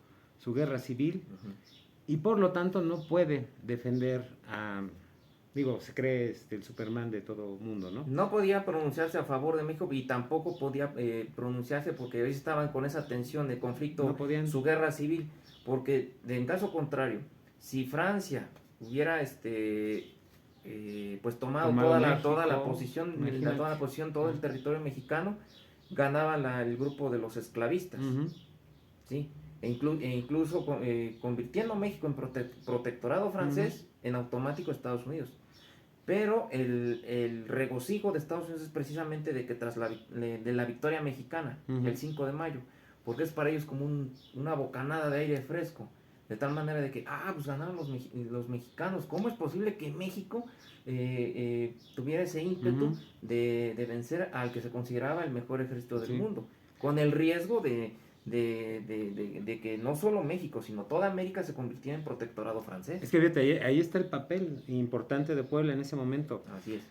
guerra civil. Y por lo tanto no puede defender Digo, se cree el Superman de todo mundo, ¿no? No podía pronunciarse a favor de México y tampoco podía pronunciarse porque ellos estaban con esa tensión de conflicto, No podían. su guerra civil, porque en caso contrario, si Francia hubiera pues tomado Tomado toda la México, posición, imagínate. toda la posición, todo el territorio mexicano, ganaba el grupo de los esclavistas, Ujú, ¿sí? E incluso convirtiendo a México en protectorado francés, en automático Estados Unidos. Pero el regocijo de Estados Unidos es precisamente de que tras de la victoria mexicana, ujú. el 5 de mayo, porque es para ellos como una bocanada de aire fresco, de tal manera de que, pues ganaron los mexicanos, ¿cómo es posible que México tuviera ese ímpetu Ujú. de vencer al que se consideraba el mejor ejército del Sí. mundo? Con el riesgo de que no solo México, sino toda América se convirtiera en protectorado francés. Es que fíjate, ahí está el papel importante de Puebla en ese momento. Así es.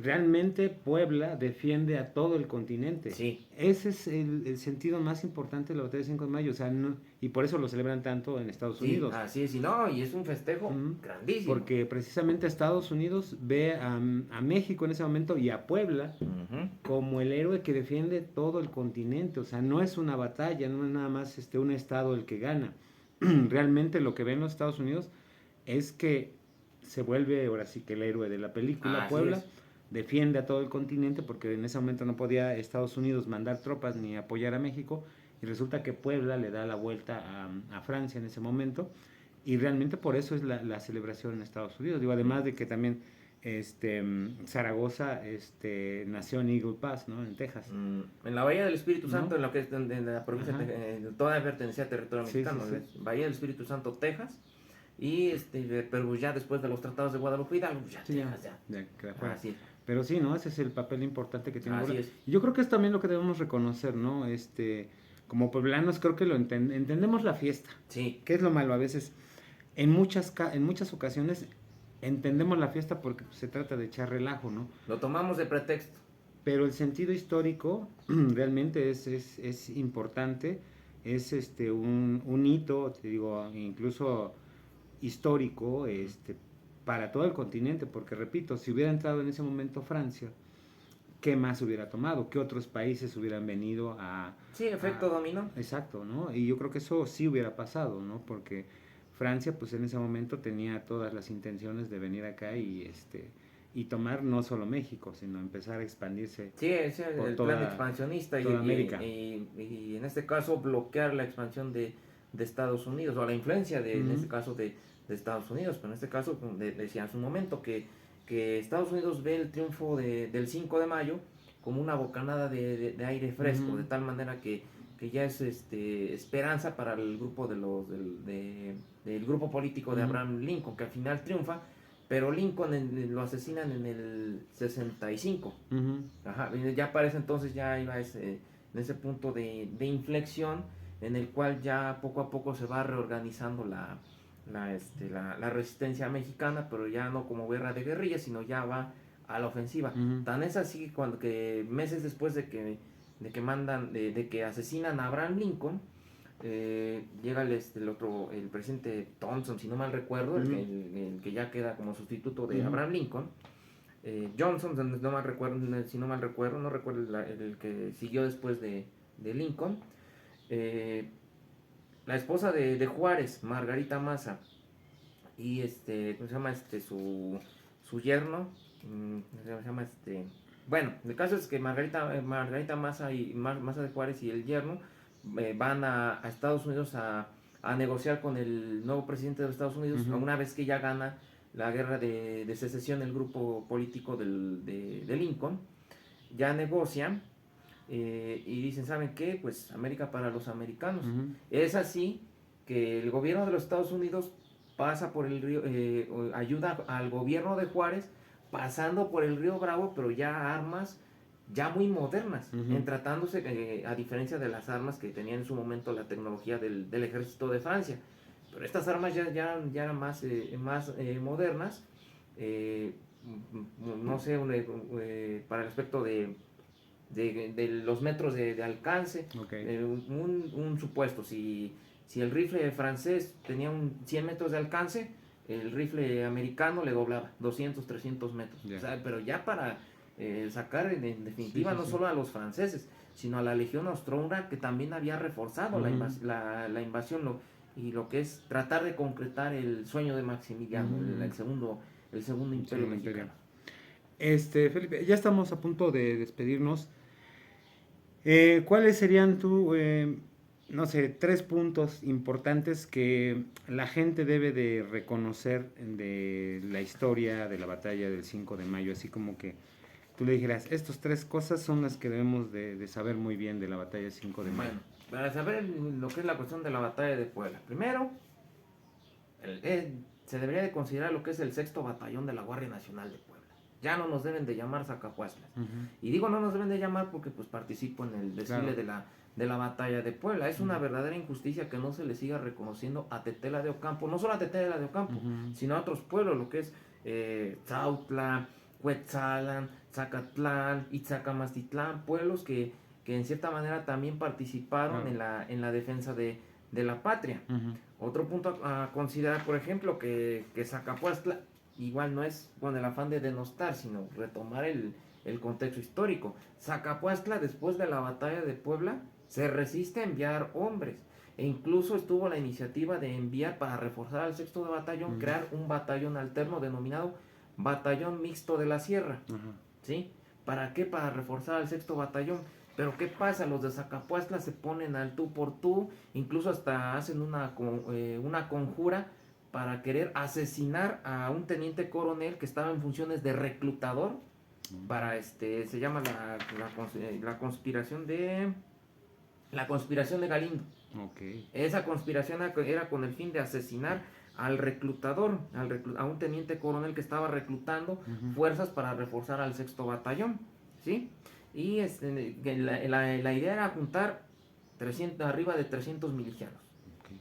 Realmente Puebla defiende a todo el continente. Sí. Ese es el sentido más importante de la batalla del 5 de mayo. O sea, y por eso lo celebran tanto en Estados Sí, Unidos. así es, y no, y es un festejo Ujú. grandísimo. Porque precisamente Estados Unidos ve a México en ese momento y a Puebla Ujú. como el héroe que defiende todo el continente. O sea, no es una batalla, no es nada más un estado el que gana. Realmente lo que ven los Estados Unidos es que se vuelve ahora sí que el héroe de la película. Así Puebla es. defiende a todo el continente porque en ese momento no podía Estados Unidos mandar tropas ni apoyar a México, y resulta que Puebla le da la vuelta a Francia en ese momento, y realmente por eso es la celebración en Estados Unidos. Digo, además de que también Zaragoza nació en Eagle Pass, ¿no? En Texas. En la Bahía del Espíritu ¿No? Santo, en lo que es en la provincia, Ajá. toda pertenecía al territorio Sí, mexicano, sí, sí. Bahía del Espíritu Santo, Texas, y pero ya después de los tratados de Guadalupe Hidalgo, ya Sí, Texas, ya. ya queda fuera. Así es. Pero sí, ¿no? Ese es el papel importante que tiene Así Puebla. es. Y yo creo que es también lo que debemos reconocer, ¿no? Como pueblanos creo que entendemos la fiesta. Sí. ¿Qué es lo malo? A veces, en muchas ocasiones, entendemos la fiesta porque se trata de echar relajo, ¿no? Lo tomamos de pretexto. Pero el sentido histórico realmente es importante, es un hito, te digo, incluso histórico, para todo el continente, porque repito, si hubiera entrado en ese momento Francia, ¿qué más hubiera tomado? ¿Qué otros países hubieran venido Sí, efecto dominó. Exacto, ¿no? Y yo creo que eso sí hubiera pasado, ¿no? Porque Francia, pues en ese momento tenía todas las intenciones de venir acá y tomar no solo México, sino empezar a expandirse Sí, ese es por el plan expansionista toda América. y en este caso bloquear la expansión de Estados Unidos o la influencia en este caso de Estados Unidos, pero en este caso decía hace un momento que Estados Unidos ve el triunfo del 5 de mayo como una bocanada de aire fresco, de tal manera que ya es esperanza para el grupo del grupo político de Abraham Lincoln, que al final triunfa, pero Lincoln lo asesinan en el 65. Ajá, ya para ese entonces ya iba en ese punto de inflexión en el cual ya poco a poco se va reorganizando la resistencia mexicana, pero ya no como guerra de guerrillas, sino ya va a la ofensiva. Tan es así que meses después de que asesinan a Abraham Lincoln, llega el presidente Thompson, si no mal recuerdo, el que ya queda como sustituto de Abraham Lincoln. Johnson, no mal recuerdo, si no mal recuerdo, no recuerdo el que siguió después de Lincoln. La esposa de Juárez, Margarita Maza, y ¿cómo se llama? Su yerno, ¿cómo se llama? Bueno, el caso es que Margarita Maza y Maza de Juárez y el yerno van a Estados Unidos a negociar con el nuevo presidente de los Estados Unidos, una vez que ya gana la guerra de secesión, el grupo político de Lincoln, ya negocian y dicen, ¿saben qué? Pues América para los americanos. Es así que el gobierno de los Estados Unidos pasa por el río, ayuda al gobierno de Juárez pasando por el río Bravo, pero ya armas ya muy modernas, en tratándose, a diferencia de las armas que tenía en su momento la tecnología del ejército de Francia. Pero estas armas ya eran más modernas, no sé, para el aspecto de los metros de alcance. Okay. Un supuesto, si el rifle francés tenía 100 metros de alcance, el rifle americano le doblaba 200, 300 metros. Ya. O sea, pero ya para sacar en definitiva no solo a los franceses, sino a la Legión Austrohúngara, que también había reforzado la invasión y lo que es tratar de concretar el sueño de Maximiliano, el segundo imperio mexicano. Felipe, ya estamos a punto de despedirnos. ¿Cuáles serían no sé, 3 puntos importantes que la gente debe de reconocer de la historia de la batalla del 5 de mayo? Así como que tú le dijeras, estas 3 cosas son las que debemos de saber muy bien de la batalla del 5 de mayo. Bueno, para saber lo que es la cuestión de la batalla de Puebla, primero, se debería de considerar lo que es el 6º Batallón de la Guardia Nacional de Puebla. Ya no nos deben de llamar Zacapuastlas. Y digo no nos deben de llamar porque pues participo en el desfile de la batalla de Puebla. Es una verdadera injusticia que no se le siga reconociendo a Tetela de Ocampo, no solo a Tetela de Ocampo, sino a otros pueblos, lo que es Zautla, Cuetzalan, Zacatlán, Itzacamastitlán, pueblos que en cierta manera también participaron en la defensa de la patria. Otro punto a considerar, por ejemplo, que Zacapuastla igual no es con el afán de denostar, sino retomar el contexto histórico. Zacapuastla, después de la batalla de Puebla, se resiste a enviar hombres, e incluso estuvo la iniciativa de enviar para reforzar al 6º batallón, crear un batallón alterno denominado Batallón Mixto de la Sierra. ¿Sí? ¿Para qué? Para reforzar al 6º batallón. Pero ¿qué pasa? Los de Zacapuastla se ponen al tú por tú, incluso hasta hacen una conjura para querer asesinar a un teniente coronel que estaba en funciones de reclutador para se llama la conspiración de Galindo. Esa conspiración era con el fin de asesinar al reclutador, a un teniente coronel que estaba reclutando fuerzas para reforzar al 6º batallón, ¿sí? Y la idea era juntar arriba de 300 milicianos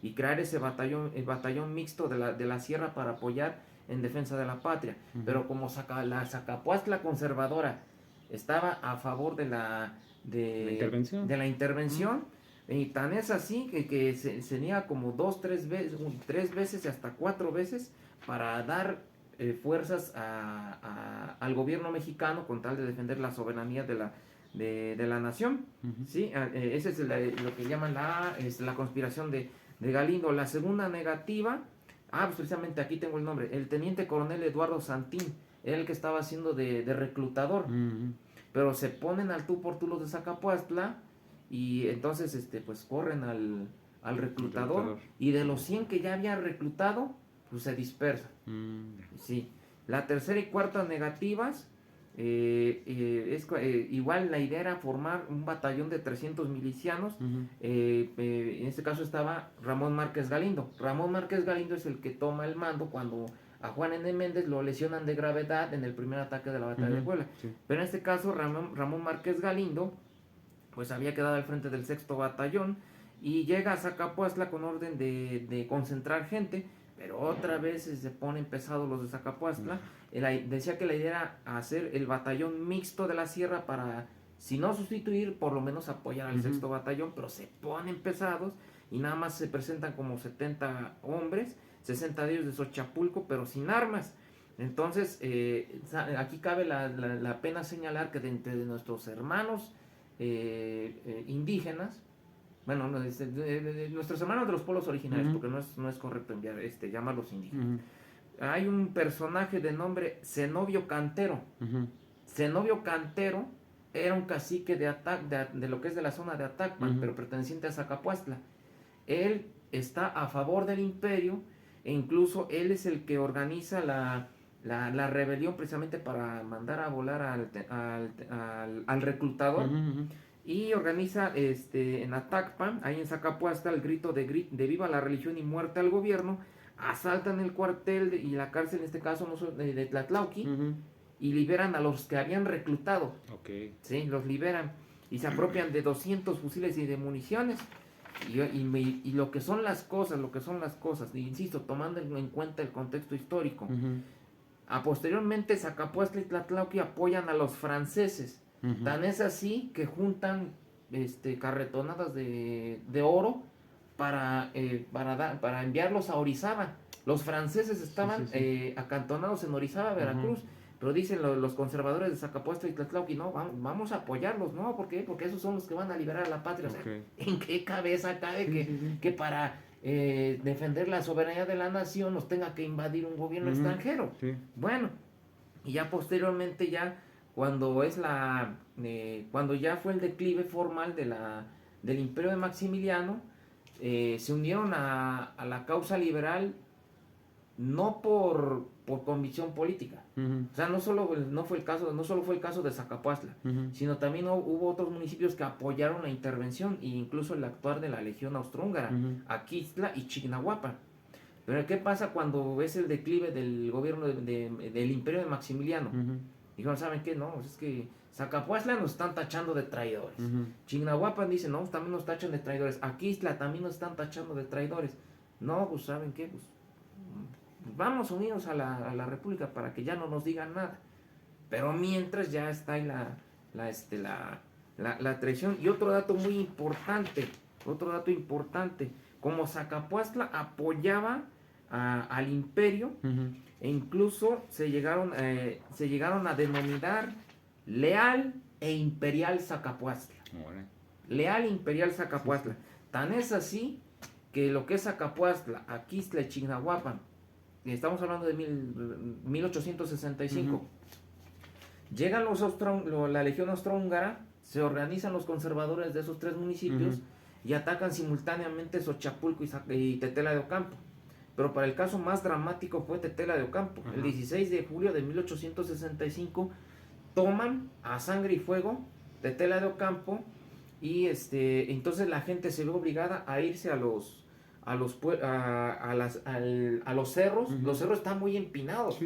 y crear ese el batallón mixto de la sierra para apoyar en defensa de la patria. Pero como la Zacapuastla conservadora estaba a favor de la intervención, y tan es así que se niega como 3 veces y hasta 4 veces para dar fuerzas al gobierno mexicano con tal de defender la soberanía de la nación. ¿Sí? Ese es lo que llaman la conspiración de Galindo. La segunda negativa, pues precisamente aquí tengo el nombre, el teniente coronel Eduardo Santín, era el que estaba haciendo de reclutador, pero se ponen al tú por tú los de Zacapuastla y entonces pues corren al reclutador, y de los 100 que ya había reclutado, pues se dispersa. Sí. La tercera y cuarta negativas, igual la idea era formar un batallón de 300 milicianos. En este caso estaba Ramón Márquez Galindo. Ramón Márquez Galindo es el que toma el mando cuando a Juan N. Méndez lo lesionan de gravedad en el primer ataque de la batalla de Puebla. Pero en este caso Ramón Márquez Galindo pues había quedado al frente del 6º batallón y llega a Zacapuastla con orden de concentrar gente, pero otra vez se ponen pesados los de Zacapuastla. Decía que la idea era hacer el batallón mixto de la sierra para, si no sustituir, por lo menos apoyar al 6º batallón, pero se ponen pesados y nada más se presentan como 70 hombres, 60 de ellos de Xochapulco, pero sin armas. Entonces, aquí cabe la pena señalar que de entre nuestros hermanos indígenas, bueno, nuestros hermanos de los pueblos originarios, porque no es correcto llamarlos indígenas. Hay un personaje de nombre Zenobio Cantero. Zenobio Cantero era un cacique de lo que es de la zona de Atacpan, pero perteneciente a Zacapuastla. Él está a favor del imperio e incluso él es el que organiza la rebelión precisamente para mandar a volar al reclutador. Y organiza en Atacpan, ahí en Zacapuastla, el grito de viva la religión y muerte al gobierno. Asaltan el cuartel y la cárcel, en este caso de Tlatlauqui, y liberan a los que habían reclutado. ¿Sí? Los liberan y se apropian de 200 fusiles y de municiones. Y lo que son las cosas, insisto, tomando en cuenta el contexto histórico. Posteriormente, Zacapuastla y Tlatlauqui apoyan a los franceses. Tan es así que juntan carretonadas de oro para enviarlos a Orizaba, Los franceses estaban acantonados en Orizaba, Veracruz, pero dicen los conservadores de Zacapuestra y Tlatlauqui, no, vamos a apoyarlos, ¿no? ¿Por qué? Porque esos son los que van a liberar a la patria. O sea, ¿en qué cabeza cabe que para defender la soberanía de la nación nos tenga que invadir un gobierno extranjero? Sí. Bueno, y ya posteriormente cuando cuando ya fue el declive formal del imperio de Maximiliano, se unieron a la causa liberal no por convicción política. O sea, no solo fue el caso de Zacapuastla, sino también hubo otros municipios que apoyaron la intervención e incluso el actuar de la Legión Austrohúngara, Aquistla y Chignahuapan. Pero ¿qué pasa cuando ves el declive del gobierno del imperio de Maximiliano? Dijeron, ¿saben qué? No, es que Zacapuastla nos están tachando de traidores. Chignahuapan dice, no, también nos tachan de traidores. Aquistla también nos están tachando de traidores. No, pues ¿saben qué? Pues vamos unidos a la República para que ya no nos digan nada. Pero mientras ya está ahí la traición. Y otro dato muy importante, como Zacapuastla apoyaba al imperio, e incluso se llegaron a denominar Leal e Imperial Zacapuastla. Leal e Imperial Zacapuastla. Tan es así que lo que es Zacapuastla, Aquistla y Chignahuapan, estamos hablando de 1865, llegan la Legión Austrohúngara, se organizan los conservadores de esos tres municipios y atacan simultáneamente Xochapulco y Tetela de Ocampo. Pero para el caso más dramático fue Tetela de Ocampo. El 16 de julio de 1865 toman a sangre y fuego Tetela de Ocampo y entonces la gente se ve obligada a irse a los cerros. Los cerros están muy empinados.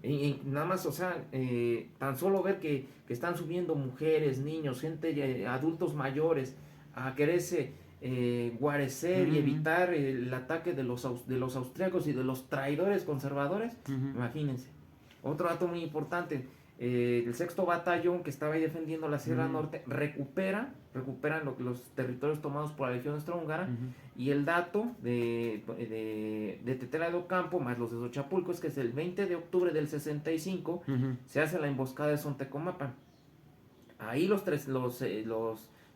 Y nada más, o sea, tan solo ver que están subiendo mujeres, niños, gente, adultos mayores, a quererse guarecer y evitar el ataque de los austriacos y de los traidores conservadores. Imagínense. Otro dato muy importante, el sexto batallón que estaba ahí defendiendo la Sierra Norte recuperan los territorios tomados por la Legión Austrohúngara. Y el dato de Tetela de Ocampo más los de Xochapulco es que es el 20 de octubre del 65 se hace la emboscada de Sontecomapan. Ahí los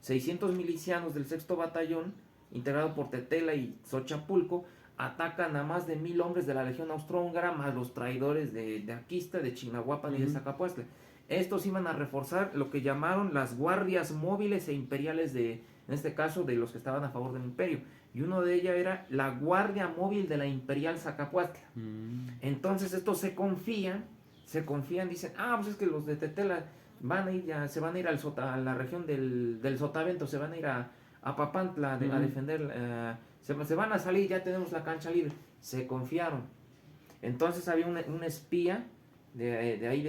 600 milicianos del sexto batallón, integrado por Tetela y Xochapulco, atacan a más de 1000 hombres de la Legión Austrohúngara, más los traidores de Aquista, de Chignahuapan y de Zacapuastla. Estos iban a reforzar lo que llamaron las guardias móviles e imperiales en este caso, de los que estaban a favor del imperio. Y uno de ellas era la guardia móvil de la Imperial Zacapuastla. Entonces estos se confían, dicen, pues es que los de Tetela se van a ir a la región del Sotavento, se van a ir a Papantla a defender, se van a salir, ya tenemos la cancha libre. Se confiaron. Entonces había un espía de ahí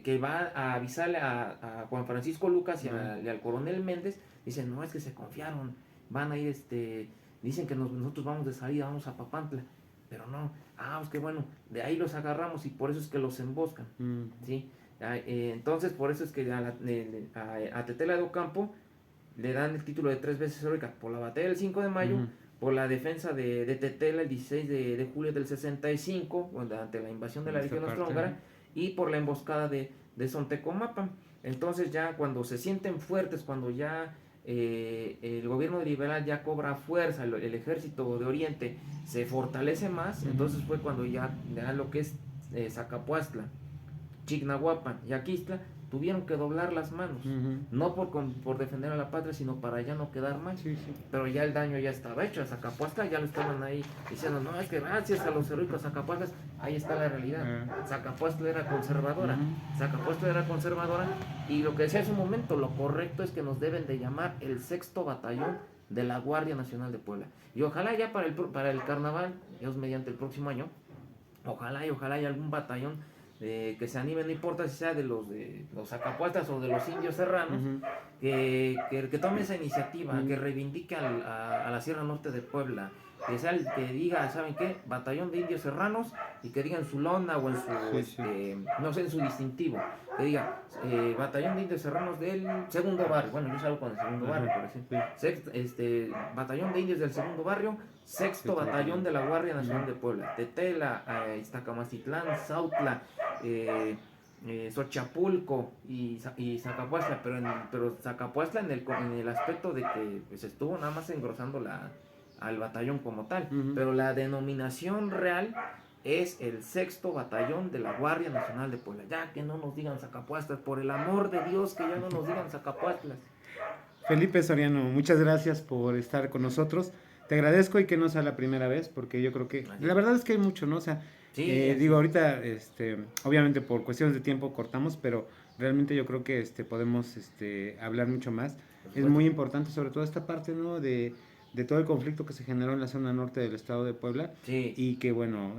que va a avisarle a Juan Francisco Lucas y al coronel Méndez. Dicen, no, es que se confiaron, van a ir, dicen que nosotros vamos de salida, vamos a Papantla, pero no, pues que bueno, de ahí los agarramos y por eso es que los emboscan, ¿sí? Entonces por eso es que a Tetela de Ocampo le dan el título de 3 veces heroica, por la batalla del 5 de mayo, por la defensa de Tetela el 16 de julio del 65, ante la invasión de la Legión Austrohúngara, y por la emboscada de Sontecomapan. Entonces ya cuando se sienten fuertes, cuando ya el gobierno liberal ya cobra fuerza, el ejército de Oriente se fortalece más, entonces fue cuando ya lo que es Zacapuastla, Chignahuapan y Aquistla tuvieron que doblar las manos, no por defender a la patria, sino para ya no quedar mal. Pero ya el daño ya estaba hecho. A Zacapuastla ya lo estaban ahí diciendo, no, es que gracias a los heroicos Zacapuastlas, ahí está la realidad. Zacapuastla era conservadora. Y lo que decía hace un momento, lo correcto es que nos deben de llamar el sexto batallón de la Guardia Nacional de Puebla. Y ojalá ya para el carnaval, Dios mediante el próximo año, ojalá haya algún batallón que se anime, no importa si sea de los Zacapuastlas o de los indios serranos, que tome esa iniciativa, que reivindique a la Sierra Norte de Puebla, que sea el que diga, ¿saben qué? Batallón de Indios Serranos, y que diga en su lona o en su, no sé, en su distintivo, que diga Batallón de Indios Serranos del segundo barrio. Bueno, yo salgo con el segundo barrio, por decir. Batallón de Indios del segundo barrio, sexto batallón de la Guardia Nacional de Puebla, Tetela, Iztacamacitlán, Zautla, Xochapulco y Zacapuastla, pero Zacapuastla en el aspecto de que pues, estuvo nada más engrosando al batallón como tal, pero la denominación real es el sexto batallón de la Guardia Nacional de Puebla. Ya que no nos digan Zacapuastlas, por el amor de Dios, que ya no nos digan Zacapuastlas. Felipe Soriano, muchas gracias por estar con nosotros. Te agradezco y que no sea la primera vez, porque yo creo que la verdad es que hay mucho, ¿no? O sea, Sí, digo, ahorita, obviamente por cuestiones de tiempo cortamos, pero realmente yo creo que podemos hablar mucho más. Es muy importante, sobre todo esta parte, ¿no? De todo el conflicto que se generó en la zona norte del estado de Puebla, sí. y que, bueno,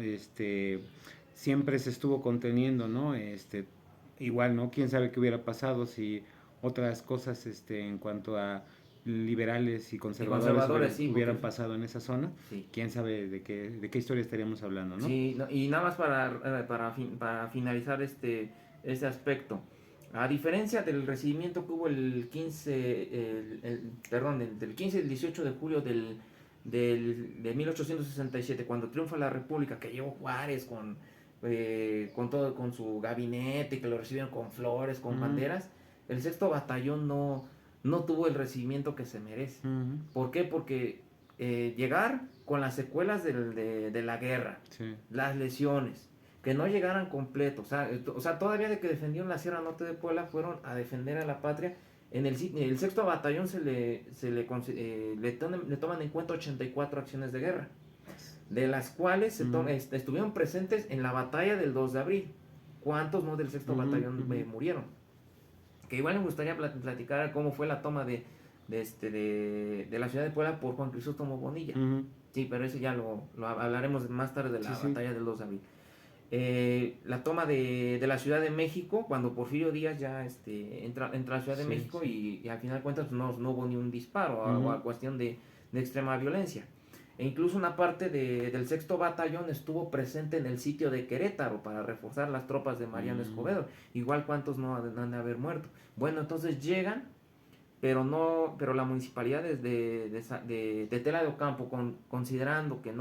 siempre se estuvo conteniendo, ¿no? Igual, ¿no? Quién sabe qué hubiera pasado si otras cosas en cuanto a liberales y conservadores sí, hubieran pasado en esa zona. Sí. Quién sabe de qué historia estaríamos hablando, ¿no? Sí, no, y nada más para finalizar este aspecto. A diferencia del recibimiento que hubo el 15, del 15 y el 18 de julio de 1867, cuando triunfa la República, que llegó Juárez con todo, con su gabinete, y que lo recibieron con flores, con banderas, el sexto batallón no tuvo el recibimiento que se merece. ¿Por qué? Porque llegar con las secuelas de la guerra, las lesiones, que no llegaran completos, o sea, todavía de que defendieron la Sierra Norte de Puebla, fueron a defender a la patria. En el sexto batallón le toman en cuenta 84 acciones de guerra, de las cuales estuvieron presentes en la batalla del 2 de abril. ¿Cuántos no del sexto batallón murieron? Que igual me gustaría platicar cómo fue la toma de la ciudad de Puebla por Juan Crisóstomo Bonilla. Sí, pero eso ya lo hablaremos más tarde de la batalla del 2 de abril. La toma de la Ciudad de México, cuando Porfirio Díaz ya entra a la Ciudad de México, y al final de cuentas no hubo ni un disparo o a cuestión de extrema violencia. E incluso una parte del sexto batallón estuvo presente en el sitio de Querétaro para reforzar las tropas de Mariano Escobedo. Igual cuántos no han de haber muerto. Bueno, entonces llegan, pero la municipalidad de Tela de Ocampo, considerando que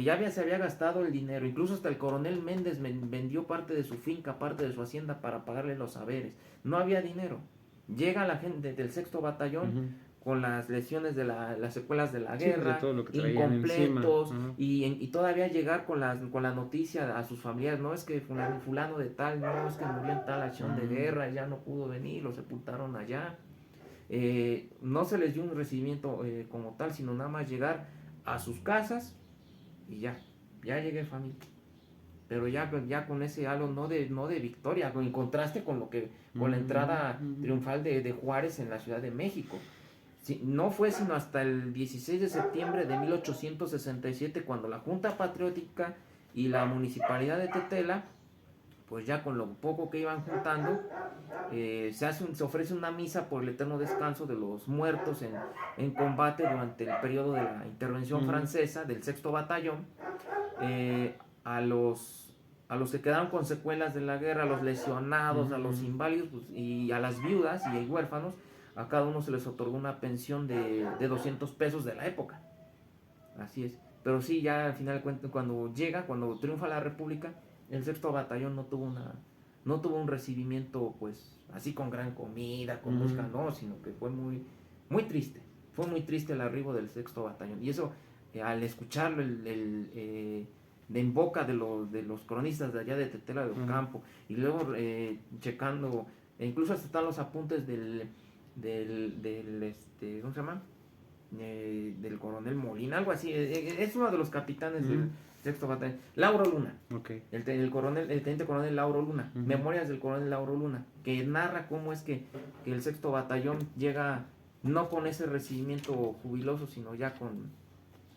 ya se había gastado el dinero, incluso hasta el coronel Méndez vendió parte de su finca, parte de su hacienda para pagarle los haberes. No había dinero. Llega la gente del sexto batallón con las lesiones de las secuelas de la guerra, todo lo que incompletos, y todavía llegar con la noticia a sus familiares: no es que fulano de tal, no es que murió en tal acción de guerra, ya no pudo venir, lo sepultaron allá. No se les dio un recibimiento como tal, sino nada más llegar a sus casas y ya llegué, familia. Pero ya con ese halo no de victoria, en contraste con la entrada triunfal de Juárez en la Ciudad de México. Sí, no fue sino hasta el 16 de septiembre de 1867 cuando la Junta Patriótica y la Municipalidad de Tetela, pues ya con lo poco que iban juntando, se ofrece una misa por el eterno descanso de los muertos en combate durante el periodo de la intervención francesa del sexto batallón, a los que quedaron con secuelas de la guerra, a los lesionados, a los inválidos, pues, y a las viudas y huérfanos. A cada uno se les otorgó una pensión de 200 pesos de la época. Así es. Pero sí, ya al final cuando triunfa la República, el sexto batallón no tuvo un recibimiento, pues, así con gran comida, con música, no, sino que fue muy, muy triste. Fue muy triste el arribo del sexto batallón. Y eso, al escucharlo de en boca de los cronistas de allá de Tetela de Ocampo, y luego checando, e incluso hasta están los apuntes del ¿cómo se llama? Del coronel Molina, algo así. Es uno de los capitanes del sexto batallón, Lauro Luna. El teniente coronel Lauro Luna. Memorias del coronel Lauro Luna, que narra cómo es que el sexto batallón llega no con ese recibimiento jubiloso, sino ya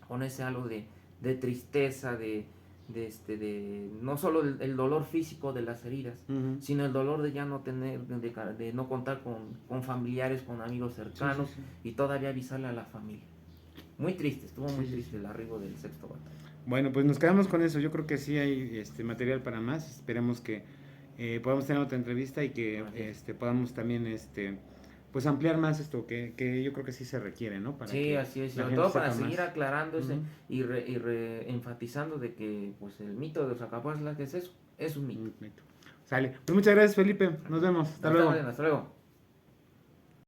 con ese halo de tristeza, de no solo el dolor físico de las heridas, sino el dolor de ya no tener, de no contar con familiares, con amigos cercanos, y todavía avisarle a la familia. muy triste, estuvo muy Sí, triste el arribo del sexto batallón. Bueno, pues nos quedamos con eso. Yo creo que sí hay material para más. Esperemos que podamos tener otra entrevista y que Así es. podamos también pues ampliar más esto que yo creo que sí se requiere, ¿no? Para Sí, que así es, la sobre gente todo para sepa seguir más. aclarando ese Ujú. enfatizando de que pues el mito de los Acapotzalá, que es eso, es un mito. Sale. Pues muchas gracias, Felipe. Nos vemos. Hasta Hasta luego. luego. Hasta luego.